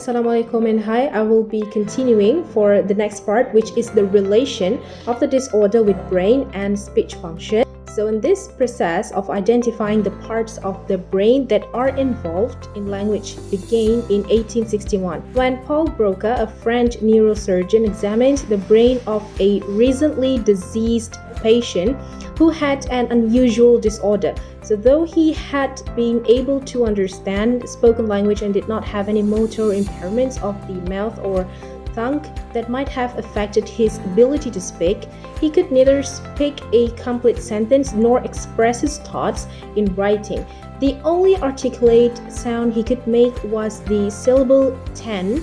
Assalamualaikum and hi. I will be continuing for the next part, which is the relation of the disorder with brain and speech function. So in this process of identifying the parts of the brain that are involved in language began in 1861 when Paul Broca, a French neurosurgeon, examined the brain of a recently deceased patient who had an unusual disorder. So though he had been able to understand spoken language and did not have any motor impairments of the mouth or tongue that might have affected his ability to speak, he could neither speak a complete sentence nor express his thoughts in writing. The only articulate sound he could make was the syllable ten,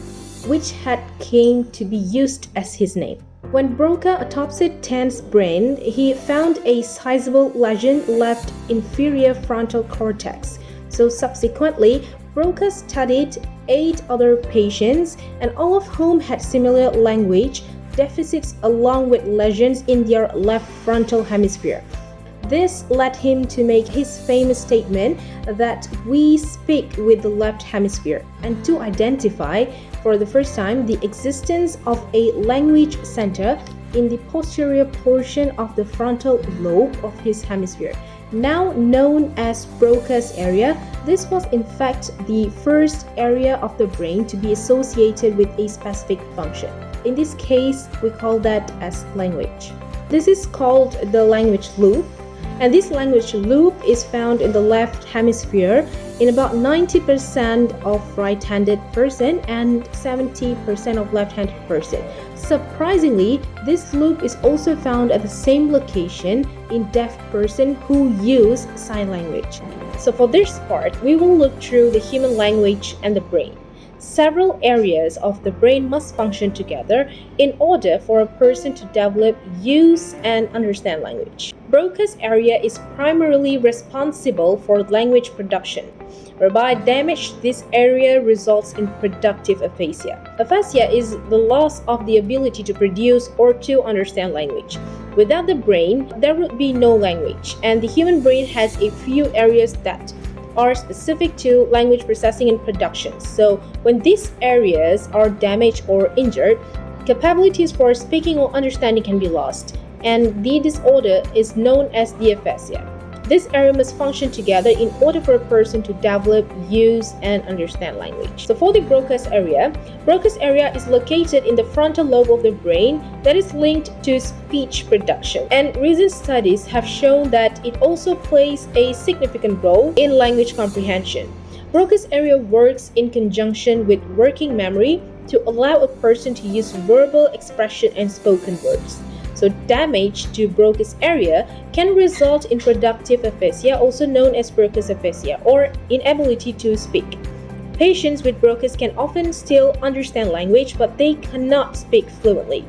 which had came to be used as his name. When Broca autopsied Tan's brain, he found a sizable lesion left inferior frontal cortex. So subsequently, Broca studied 8 other patients, and all of whom had similar language deficits along with lesions in their left frontal hemisphere. This led him to make his famous statement that we speak with the left hemisphere, and to identify for the first time the existence of a language center in the posterior portion of the frontal lobe of his hemisphere. Now known as Broca's area, this was in fact the first area of the brain to be associated with a specific function. In this case, we call that as language. This is called the language loop, and this language loop is found in the left hemisphere in about 90% of right-handed person and 70% of left-handed person. Surprisingly, this loop is also found at the same location in deaf person who use sign language. So for this part, we will look through the human language and the brain. Several areas of the brain must function together in order for a person to develop, use, and understand language. Broca's area is primarily responsible for language production, whereby damage to this area results in productive aphasia. Aphasia is the loss of the ability to produce or to understand language. Without the brain, there would be no language, and the human brain has a few areas that are specific to language processing and production. So when these areas are damaged or injured, capabilities for speaking or understanding can be lost, and the disorder is known as the aphasia. This area must function together in order for a person to develop, use, and understand language. So for the Broca's area is located in the frontal lobe of the brain that is linked to speech production. And recent studies have shown that it also plays a significant role in language comprehension. Broca's area works in conjunction with working memory to allow a person to use verbal expression and spoken words. So damage to Broca's area can result in productive aphasia, also known as Broca's aphasia, or inability to speak. Patients with Broca's can often still understand language, but they cannot speak fluently.